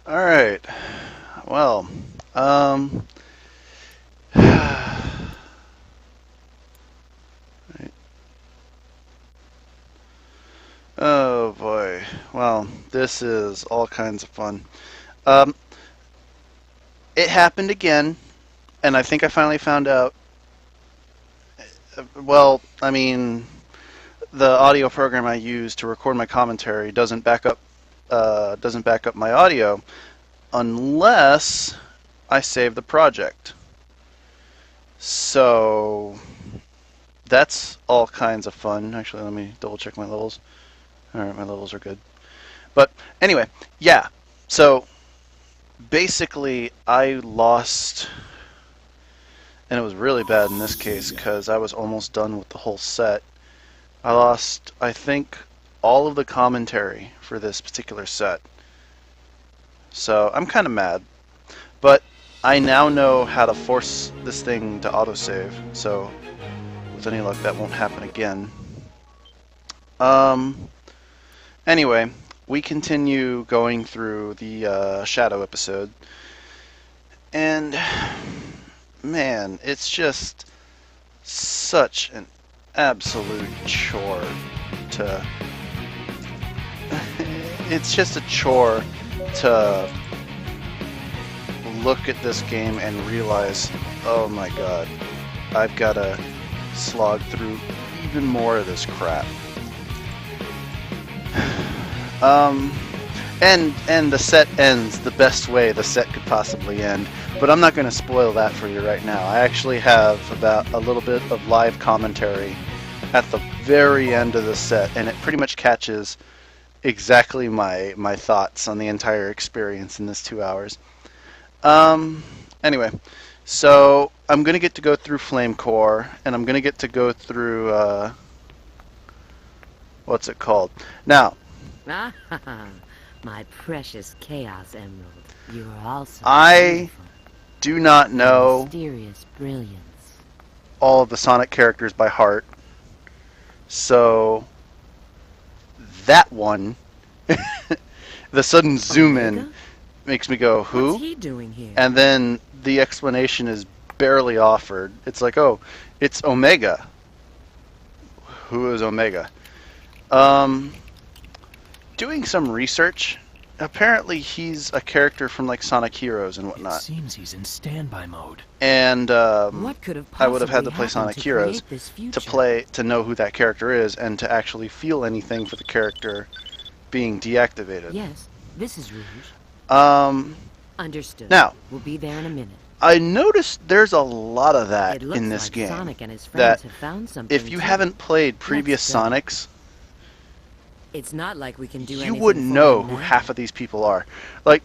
All right. Well, oh boy. Well, this is all kinds of fun. Um, it happened again, and I think I finally found out. Well, I mean, the audio program I use to record my commentary doesn't back up my audio unless I save the project. So that's all kinds of fun. Actually, let me double check my levels. All right, my levels are good. But anyway, yeah. So basically, I lost, and it was really bad in this case because I was almost done with the whole set. I lost, I think, all of the commentary for this particular set. So I'm kind of mad. But I now know how to force this thing to autosave, so with any luck that won't happen again. Anyway, we continue going through the Shadow episode, and man, it's just such an absolute chore to... it's just a chore to look at this game and realize, oh my god, I've got to slog through even more of this crap. And the set ends the best way the set could possibly end, but I'm not going to spoil that for you right now. I actually have about a little bit of live commentary at the very end of the set, and it pretty much catches exactly my thoughts on the entire experience in this 2 hours. Anyway, so I'm going to get to go through Flame Core, and I'm going to get to go through, what's it called? Now, my precious Chaos Emerald. You are also I beautiful. do not know Mysterious brilliance. all of the Sonic characters by heart, so that one, the sudden zoom in makes me go, who? What's he doing here? And then the explanation is barely offered. It's like, oh, it's Omega. Who is Omega? Doing some research, apparently he's a character from like Sonic Heroes and whatnot. It seems he's in standby mode. And What could have I would have had to possibly play Sonic happened Heroes create this future? to know who that character is and to actually feel anything for the character being deactivated. Yes, this is Rouge. Understood. Now, we'll be there in a minute. I noticed there's a lot of that It looks in this like game. Sonic and his That friends have found something. if you too. haven't played previous go. Sonics, It's not like we can do you anything wouldn't for know him who now. half of these people are. Like,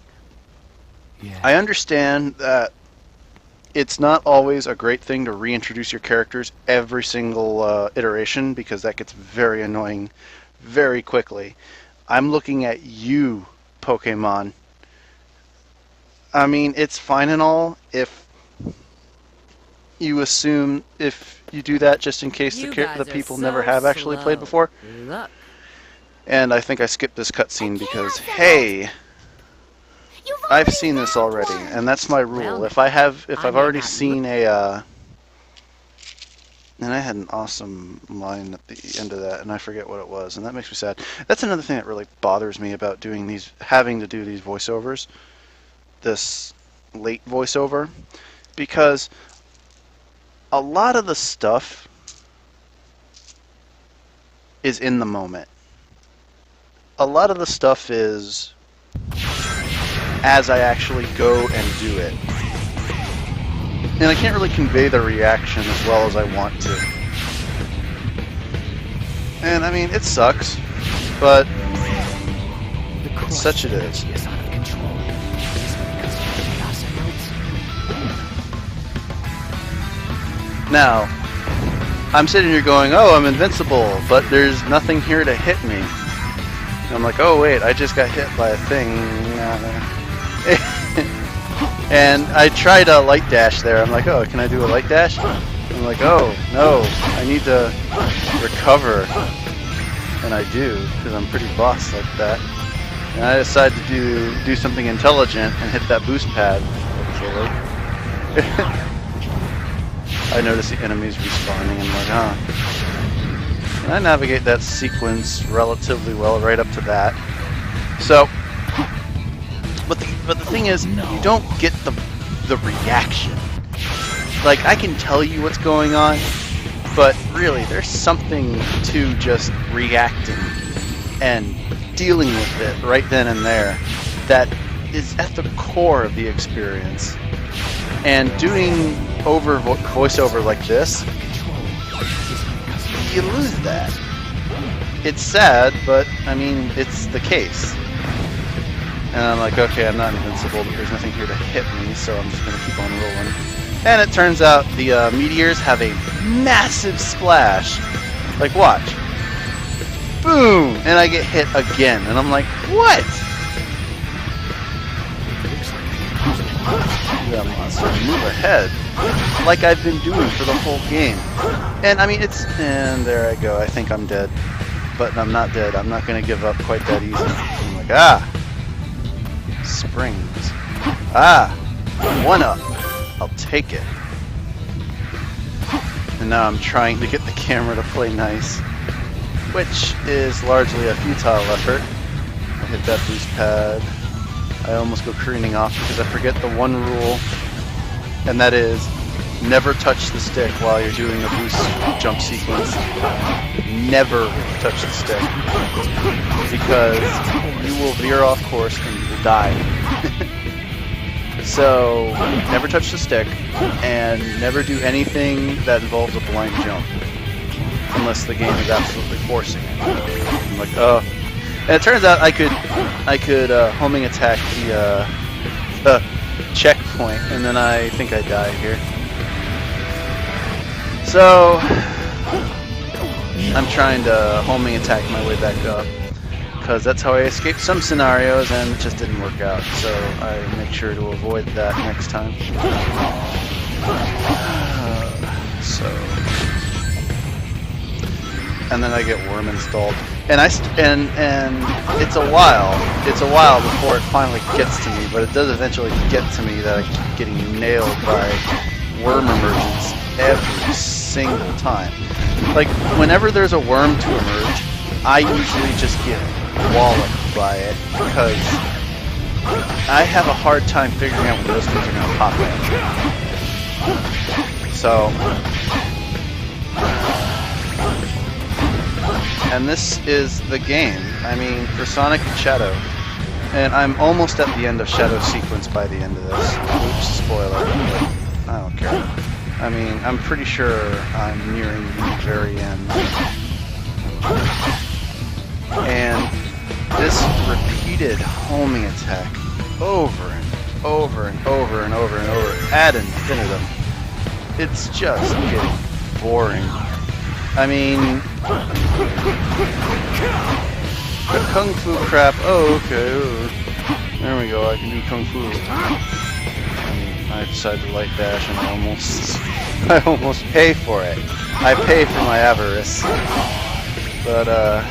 Yeah. I understand that it's not always a great thing to reintroduce your characters every single iteration because that gets very annoying very quickly. I'm looking at you, Pokemon. I mean, it's fine and all if you assume if you do that just in case You the guys are people so never have actually played slow. before. Look, And I think I skipped this cutscene because, hey, I've seen this already, and that's my rule. Well, If I've I may already not seen and I had an awesome line at the end of that, and I forget what it was, and that makes me sad. That's another thing that really bothers me about doing these, having to do these voiceovers, this late voiceover, because a lot of the stuff is in the moment. A lot of the stuff is as I actually go and do it. And I can't really convey the reaction as well as I want to. And I mean, it sucks, but such it is. Is out of control. Is it because of the Chaos Emeralds? Now, I'm sitting here going, oh, I'm invincible, but there's nothing here to hit me. And I'm like, oh wait, I just got hit by a thing. And I tried a light dash there. I'm like, oh, can I do a light dash? I'm like, oh, no, I need to recover. And I do, because I'm pretty boss like that. And I decide to do something intelligent and hit that boost pad. I notice the enemies respawning and I'm like, huh. And I navigate that sequence relatively well right up to that. So, but the thing is, you don't get the reaction. Like, I can tell you what's going on, but really, there's something to just reacting and dealing with it right then and there that is at the core of the experience. And doing voiceover like this, you lose that. It's sad, but I mean, it's the case. And I'm like, okay, I'm not invincible, but there's nothing here to hit me, so I'm just going to keep on rolling. And it turns out the meteors have a massive splash. Like, watch. Boom! And I get hit again. And I'm like, what? That monster move ahead. Like I've been doing for the whole game. And I mean, and there I go. I think I'm dead. But I'm not dead. I'm not going to give up quite that easy. I'm like, ah! Springs. Ah! 1-up. I'll take it. And now I'm trying to get the camera to play nice, which is largely a futile effort. I hit that boost pad. I almost go careening off because I forget the one rule, and that is never touch the stick while you're doing a boost jump sequence. Never touch the stick, because you will veer off course and you will die. So, never touch the stick, and never do anything that involves a blind jump. Unless the game is absolutely forcing it. I'm like, oh. And it turns out I could homing attack the checkpoint, and then I think I die here. So, I'm trying to homing attack my way back up, because that's how I escaped some scenarios, and it just didn't work out. So I make sure to avoid that next time. And then I get worm installed, and it's a while before it finally gets to me, but it does eventually get to me that I keep getting nailed by worm emergence every single time. Like, whenever there's a worm to emerge, I usually just get walloped by it, because I have a hard time figuring out when those things are going to pop in. So, and this is the game. I mean, for Sonic and Shadow. And I'm almost at the end of Shadow sequence by the end of this. Oops, spoiler. But I don't care. I mean, I'm pretty sure I'm nearing the very end. And this repeated homing attack over and over and over and over and over ad infinitum. It's just getting boring. I mean, the kung fu crap. Oh, okay. Oh, there we go. I can do kung fu. And I decided to light dash, and I almost pay for it. I pay for my avarice. But oh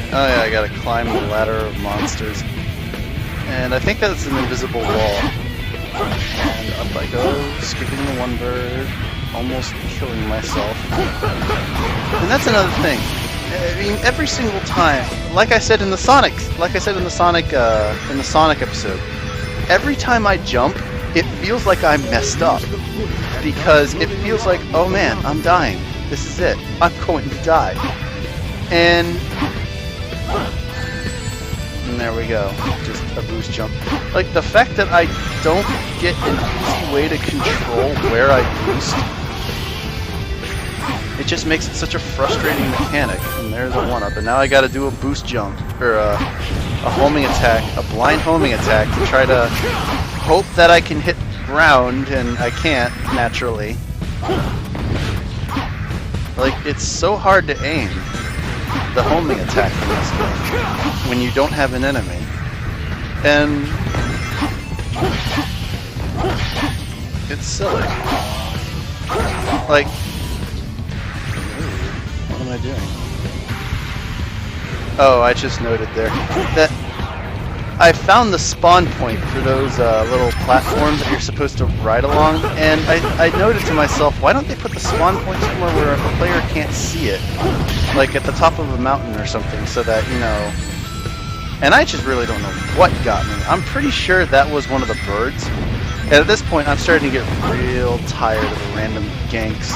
yeah, I gotta climb the ladder of monsters, and I think that's an invisible wall. And up I go, skipping the one bird, almost killing myself. And that's another thing. I mean, every single time, like I said in the Sonic episode, every time I jump, it feels like I'm messed up, because it feels like, oh man, I'm dying. This is it. I'm going to die. And there we go. Just a boost jump. Like, the fact that I don't get an easy way to control where I boost, it just makes it such a frustrating mechanic. And there's a 1-up. And now I gotta do a boost jump, or a homing attack, a blind homing attack, to try to hope that I can hit ground, and I can't, naturally. Like, it's so hard to aim the homing attack in this game when you don't have an enemy. And it's silly. Like, what am I doing? Oh, I just noted there that I found the spawn point for those little platforms that you're supposed to ride along, and I noted to myself, why don't they put the spawn point somewhere where the player can't see it? Like at the top of a mountain or something, so that, you know... And I just really don't know what got me. I'm pretty sure that was one of the birds. And at this point, I'm starting to get real tired of the random ganks.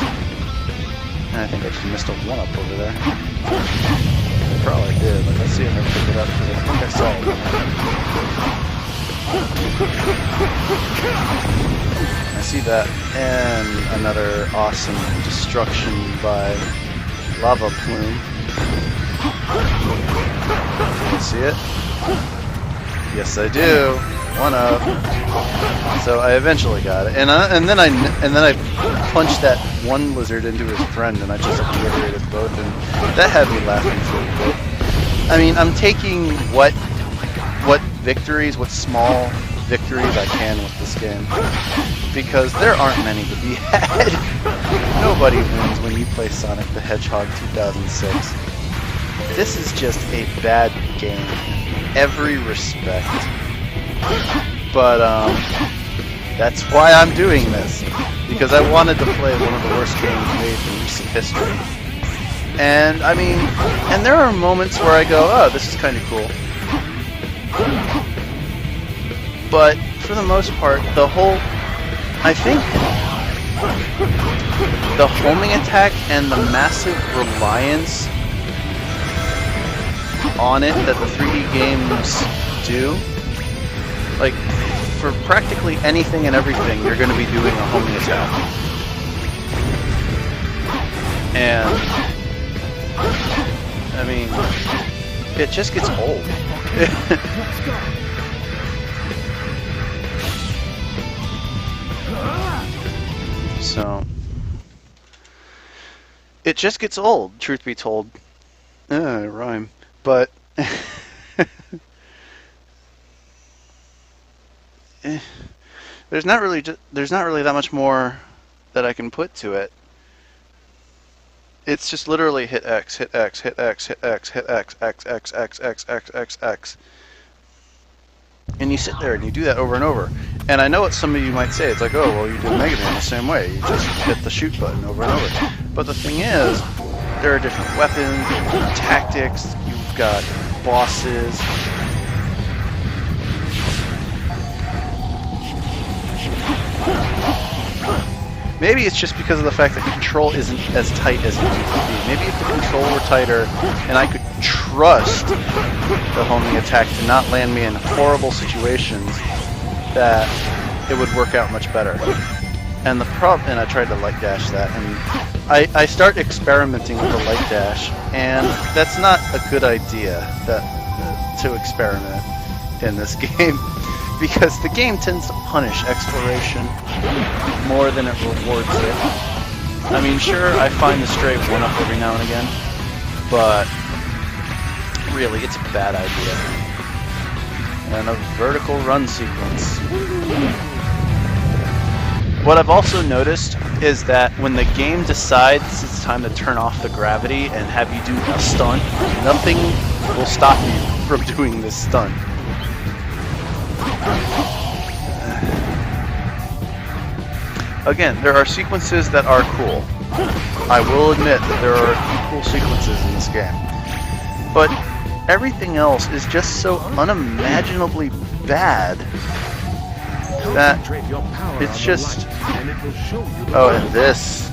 And I think I just missed a one-up over there. I probably did. Like, let's see if I can pick it up, because I think I saw it. I see that. And another awesome destruction by lava plume. You see it? Yes, I do. One up. So I eventually got it, and then I punched that one lizard into his friend, and I just obliterated both, and that had me laughing for a bit. I mean, I'm taking what victories, what small victories I can with this game, because there aren't many to be had. Nobody wins when you play Sonic the Hedgehog 2006. This is just a bad game in every respect. But that's why I'm doing this, because I wanted to play one of the worst games made in recent history. And I mean, and there are moments where I go, oh, this is kind of cool. But for the most part, I think the homing attack and the massive reliance on it that the 3D games do, like, for practically anything and everything, you're going to be doing a homing attack. And, I mean, it just gets old. So, it just gets old, truth be told. Rhyme. But there's not really that much more that I can put to it. It's just literally hit X, hit X, hit X, hit X, hit X, X, X, X, X, X, X, X. And you sit there and you do that over and over. And I know what some of you might say. It's like, oh, well, you do Mega Man the same way. You just hit the shoot button over and over. But the thing is, there are different weapons, different tactics. You've got bosses. Maybe it's just because of the fact that control isn't as tight as it used to be. Maybe if the control were tighter and I could trust the homing attack to not land me in horrible situations, that it would work out much better. And I tried to light dash that, and I start experimenting with the light dash, and that's not a good idea to experiment in this game, because the game tends to punish exploration more than it rewards it. I mean, sure, I find the stray one-up every now and again, but really, it's a bad idea. And a vertical run sequence. What I've also noticed is that when the game decides it's time to turn off the gravity and have you do a stunt, nothing will stop you from doing this stunt. Again, there are sequences that are cool. I will admit that there are cool sequences in this game. But everything else is just so unimaginably bad that it's just... Oh, and this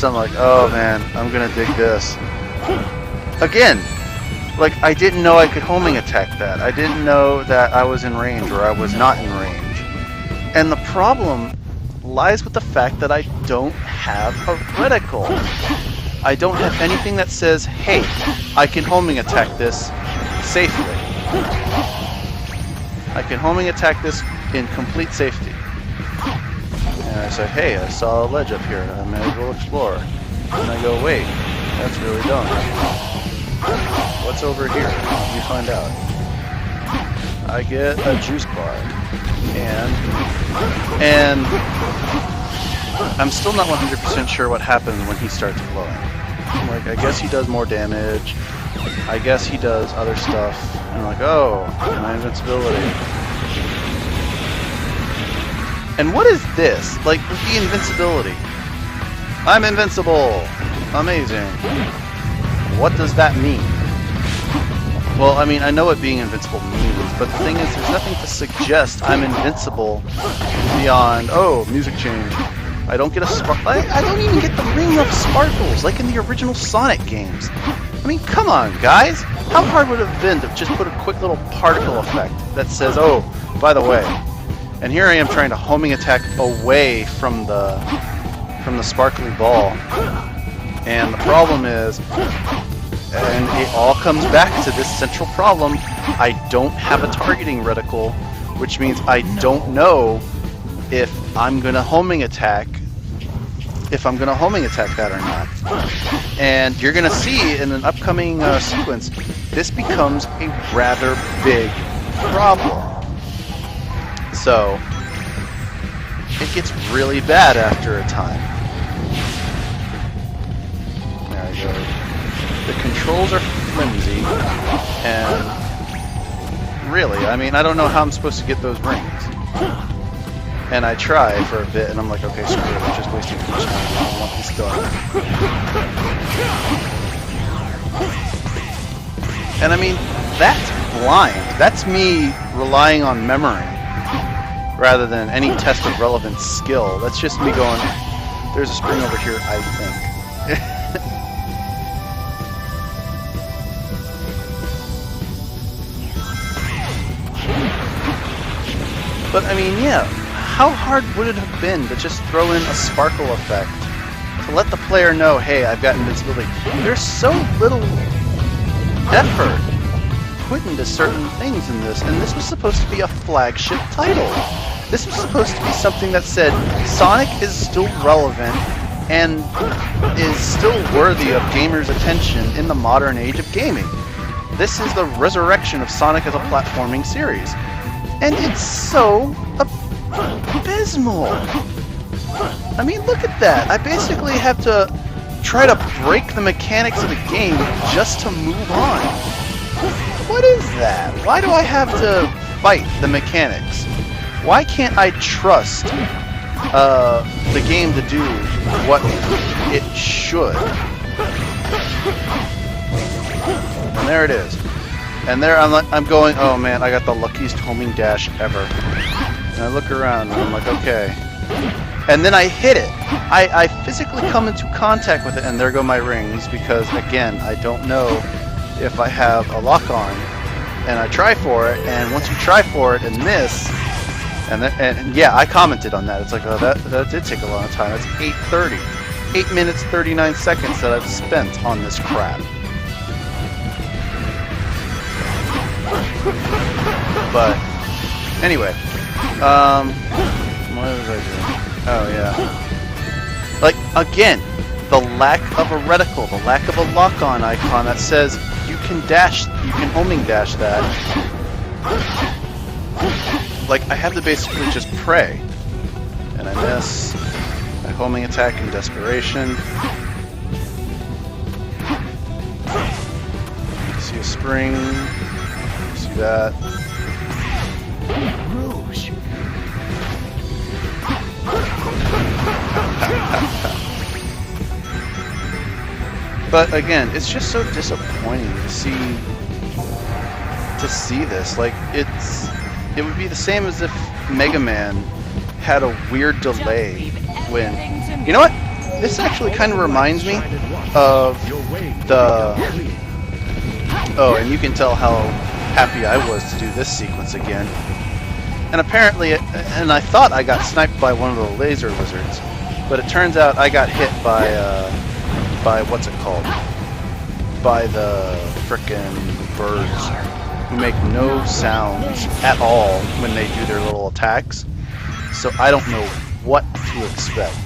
I'm like, oh man, I'm gonna dig this. Again, like, I didn't know I could homing attack that. I didn't know that I was in range or I was not in range. And the problem lies with the fact that I don't have a reticle. I don't have anything that says, hey, I can homing attack this safely. I can homing attack this in complete safety. And I say, hey, I saw a ledge up here, I may as well explore. And I go, wait, that's really dumb. What's over here? Let me find out. I get a juice bar. And I'm still not 100% sure what happens when he starts glowing. Like, I guess he does more damage, I guess he does other stuff. And I'm like, oh, my invincibility. And what is this? Like, with the invincibility? I'm invincible! Amazing. What does that mean? Well, I mean, I know what being invincible means, but the thing is, there's nothing to suggest I'm invincible beyond, oh, music change. I don't get a I don't even get the ring of sparkles, like in the original Sonic games. I mean, come on, guys! How hard would it have been to just put a quick little particle effect that says, oh, by the way, and here I am trying to homing attack away from the sparkly ball, and the problem is, and it all comes back to this central problem, I don't have a targeting reticle, which means I don't know if I'm gonna homing attack that or not. And you're gonna see in an upcoming sequence, this becomes a rather big problem. So it gets really bad after a time. There we go. The controls are flimsy, and really, I mean, I don't know how I'm supposed to get those rings. And I try for a bit, and I'm like, okay, screw it, I'm just wasting too much time. I don't want this done. And I mean, that's blind. That's me relying on memory rather than any test of relevant skill. That's just me going, there's a spring over here, I think. But I mean, yeah, how hard would it have been to just throw in a sparkle effect to let the player know, hey, I've got invincibility? There's so little effort put into certain things in this, and this was supposed to be a flagship title. This was supposed to be something that said Sonic is still relevant and is still worthy of gamers' attention in the modern age of gaming. This is the resurrection of Sonic as a platforming series. And it's so abysmal. I mean, look at that. I basically have to try to break the mechanics of the game just to move on. What is that? Why do I have to fight the mechanics? Why can't I trust the game to do what it should? And there it is. And there I'm going, oh man, I got the luckiest homing dash ever. And I look around and I'm like, okay. And then I hit it. I physically come into contact with it, and there go my rings, because again, I don't know if I have a lock on. And I try for it, and once you try for it and miss, and yeah, I commented on that. It's like, oh, that did take a long time. It's 8:30. 8 minutes 39 seconds that I've spent on this crap. But anyway, what was I doing? Oh yeah, like again, the lack of a reticle, the lack of a lock-on icon that says you can homing dash that. Like I have to basically just pray, and I miss. I homing attack in desperation. See a spring. See that. Rouge. But again, it's just so disappointing to see this. Like it would be the same as if Mega Man had a weird delay when, you know what? This actually kind of reminds me of the, oh, and you can tell how happy I was to do this sequence again. And apparently, and I thought I got sniped by one of the laser lizards, but it turns out I got hit by what's it called? By the frickin' birds, who make no sounds at all when they do their little attacks. So I don't know what to expect.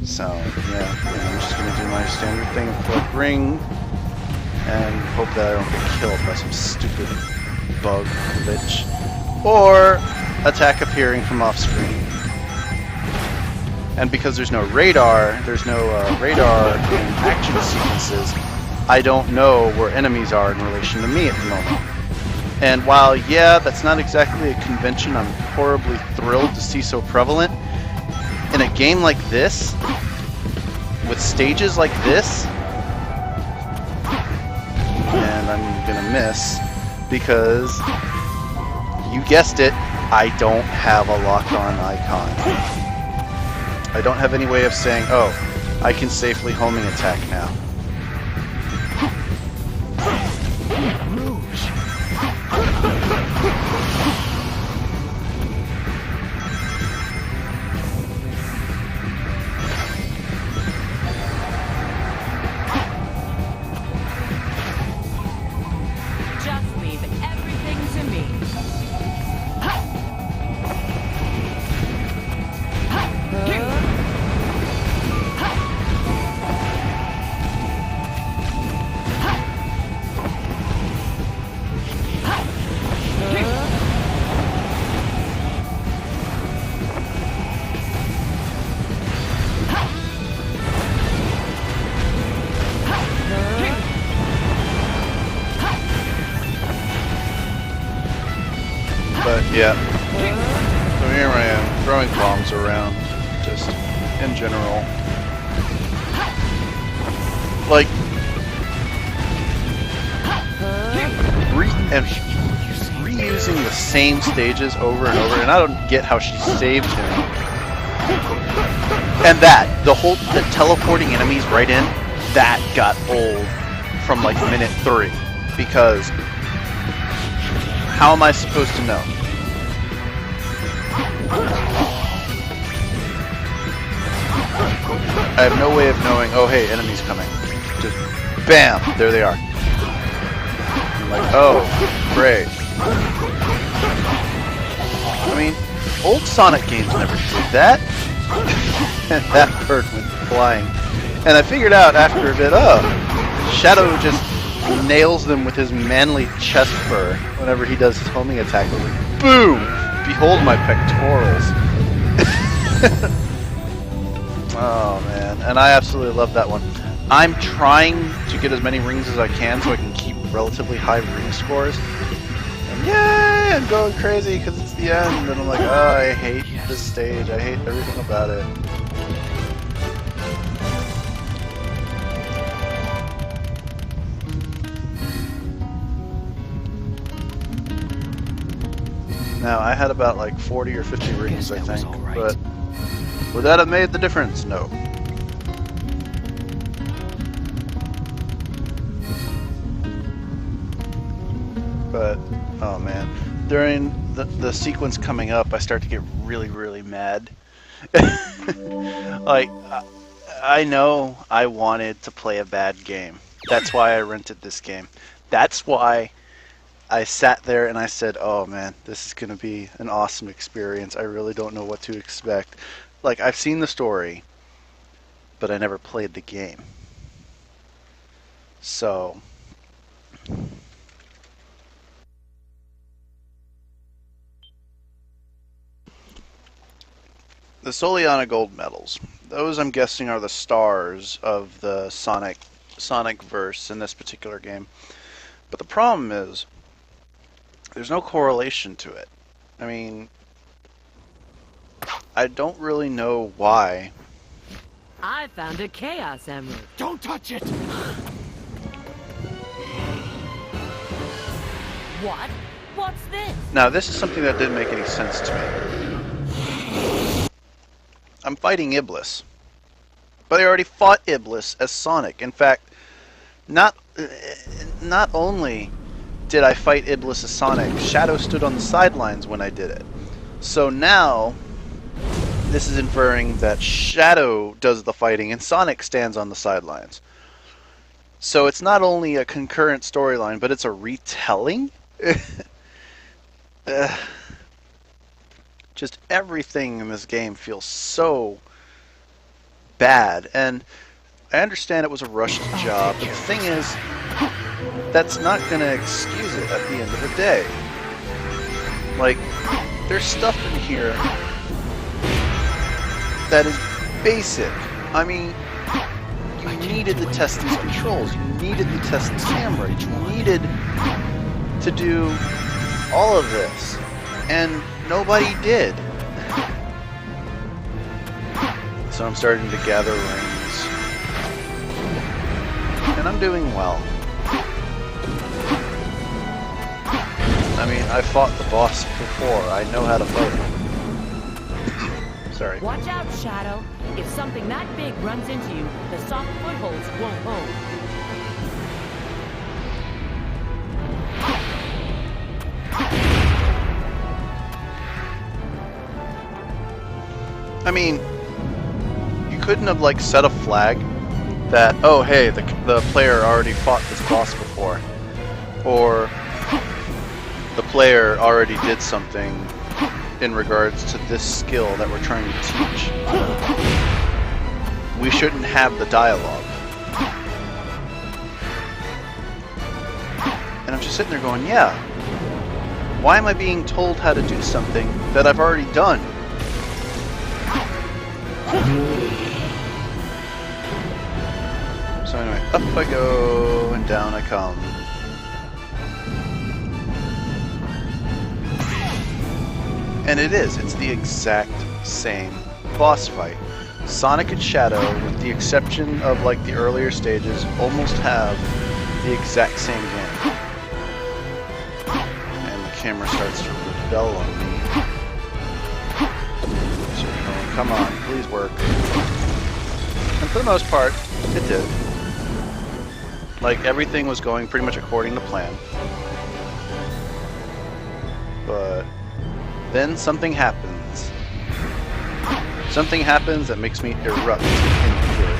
So yeah, I'm just gonna do my standard thing of collect ring and hope that I don't get killed by some stupid bug glitch or attack appearing from off screen. And because there's no radar in action sequences, I don't know where enemies are in relation to me at the moment. And while, yeah, that's not exactly a convention I'm horribly thrilled to see so prevalent, in a game like this, with stages like this, and I'm gonna miss, because, you guessed it, I don't have a lock-on icon. I don't have any way of saying, oh, I can safely homing attack now. Just leave everything to me. But yeah, so here I am, throwing bombs around, just in general. Like, reusing the same stages over and over, and I don't get how she saved him. And the teleporting enemies right in, that got old from like minute 3, because how am I supposed to know? I have no way of knowing, oh hey, enemies coming. Just bam, there they are. I'm like, oh, great. I mean, old Sonic games never did that. And that bird went flying. And I figured out after a bit, oh, Shadow just nails them with his manly chest fur whenever he does his homing attack. I was like, boom! Behold my pectorals. Oh man, and I absolutely love that one. I'm trying to get as many rings as I can so I can keep relatively high ring scores. And yay! I'm going crazy because it's the end, and I'm like, oh, I hate this stage. I hate everything about it. Now, I had about like 40 or 50 rings, I think, but would that have made the difference? No. But, oh man, during the sequence coming up, I start to get really, really mad. Like, I know I wanted to play a bad game. That's why I rented this game. That's why I sat there and I said, oh man, this is going to be an awesome experience. I really don't know what to expect. Like, I've seen the story, but I never played the game. So, the Soliana Gold medals. Those, I'm guessing, are the stars of the Sonic verse in this particular game. But the problem is, there's no correlation to it. I mean, I don't really know why. I found a Chaos Emerald. Don't touch it! What? What's this? Now, this is something that didn't make any sense to me. I'm fighting Iblis. But I already fought Iblis as Sonic. In fact, not only did I fight Iblis as Sonic, Shadow stood on the sidelines when I did it. So now, this is inferring that Shadow does the fighting and Sonic stands on the sidelines. So it's not only a concurrent storyline, but it's a retelling? Just everything in this game feels so bad. And I understand it was a rushed job, but the thing is, that's not going to excuse it at the end of the day. Like, there's stuff in here that is basic. I mean, you needed to test these controls. You needed to test the camera. You needed to do all of this. And nobody did. So I'm starting to gather rings. And I'm doing well. I mean, I fought the boss before. I know how to fight him. Sorry. Watch out, Shadow. If something that big runs into you, the soft footholds won't hold. I mean, you couldn't have like set a flag that, oh hey, the player already fought this boss before, or the player already did something in regards to this skill that we're trying to teach. We shouldn't have the dialogue. And I'm just sitting there going, yeah, why am I being told how to do something that I've already done? So anyway, up I go and down I come. And it's the exact same boss fight. Sonic and Shadow, with the exception of like the earlier stages, almost have the exact same game. And the camera starts to rebel on me. So you're going, come on, please work. And for the most part, it did. Like, everything was going pretty much according to plan. But then something happens. Something happens that makes me erupt in fury.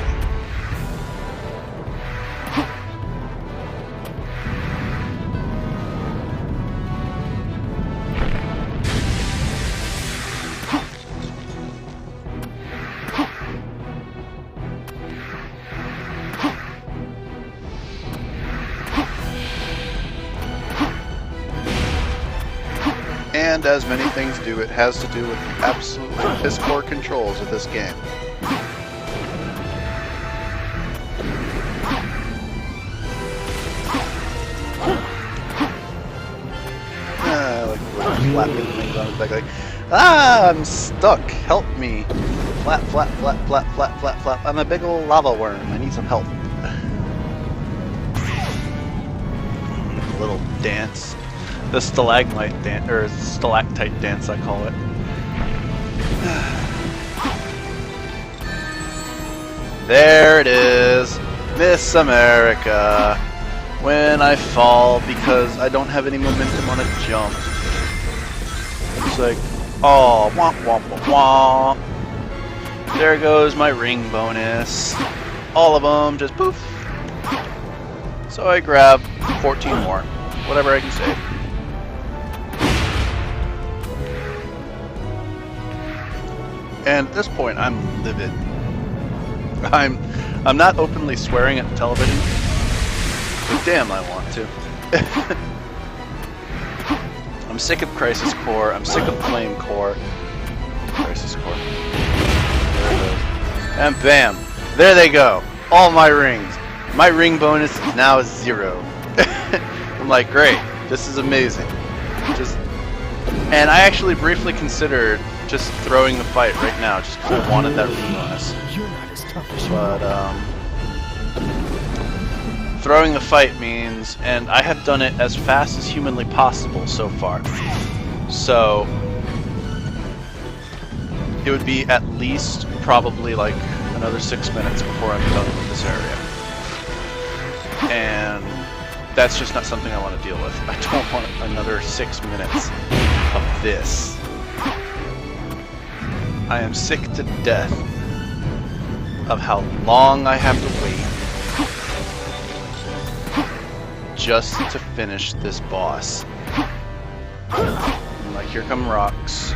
And as many things do, it has to do with the absolutely piss-poor controls of this game. Like flapping things on his back, like, I'm stuck, help me. Flap, flap, flap, flap, flap, flap, flap. I'm a big old lava worm, I need some help. Little dance. The stalagmite dance, or stalactite dance, I call it. There it is, Miss America. When I fall because I don't have any momentum on a jump. It's like, oh, womp womp womp womp. There goes my ring bonus. All of them just poof. So I grab 14 more, whatever I can say. And at this point, I'm livid. I'm not openly swearing at the television, but damn, I want to. I'm sick of Crisis Core. I'm sick of Flame Core. Crisis Core. There it goes. And bam, there they go. All my rings. My ring bonus is now 0. I'm like, great. This is amazing. And I actually briefly considered just throwing the fight right now, just because I wanted that ring bonus. But throwing the fight means, and I have done it as fast as humanly possible so far. So it would be at least probably like another 6 minutes before I'm done with this area. And that's just not something I want to deal with. I don't want another 6 minutes of this. I am sick to death of how long I have to wait just to finish this boss. I'm like, here come rocks.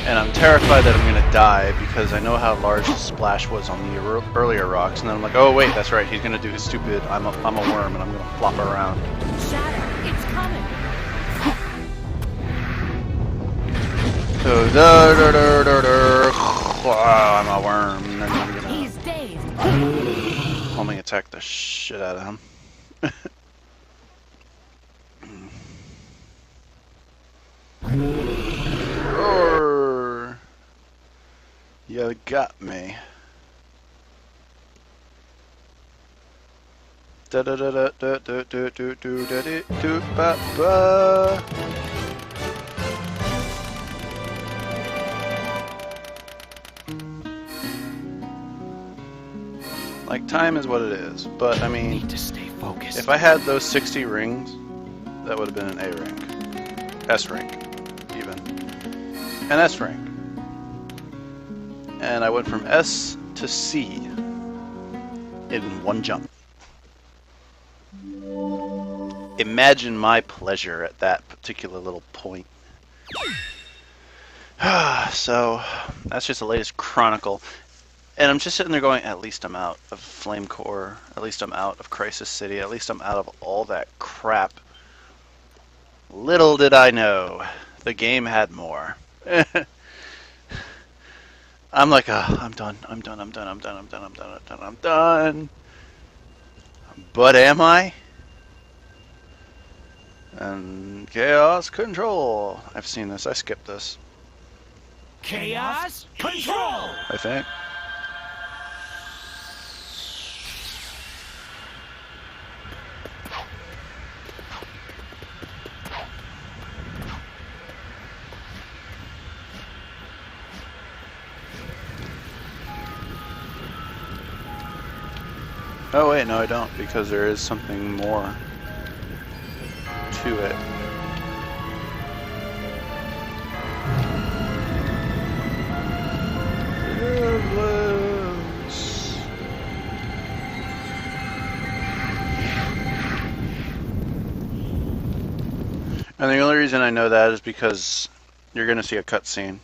And I'm terrified that I'm gonna die because I know how large the splash was on the earlier rocks. And then I'm like, oh wait, that's right, he's gonna do his stupid, I'm a worm and I'm gonna flop around. Shadow, it's coming. So, Wow, I'm a worm. And then I'm gonna He's dazed. homing attack the shit out of him. Roar! You got me. Da da da da da da da da da da da ba ba. Like, time is what it is, but I mean, Need to stay focused. if I had those 60 rings, that would have been an A rank, S rank, even, an S rank, and I went from S to C in one jump. Imagine my pleasure at that particular little point. So, that's just the latest chronicle. And I'm just sitting there going, at least I'm out of Flame Core. At least I'm out of Crisis City. At least I'm out of all that crap. Little did I know, the game had more. I'm like, I'm done. I'm done. I'm done. I'm done. I'm done. I'm done. I'm done. I'm done. But am I? And Chaos Control. I've seen this. I skipped this, Chaos Control! I think. Oh wait, no I don't, because there is something more to it. And the only reason I know that is because you're going to see a cutscene.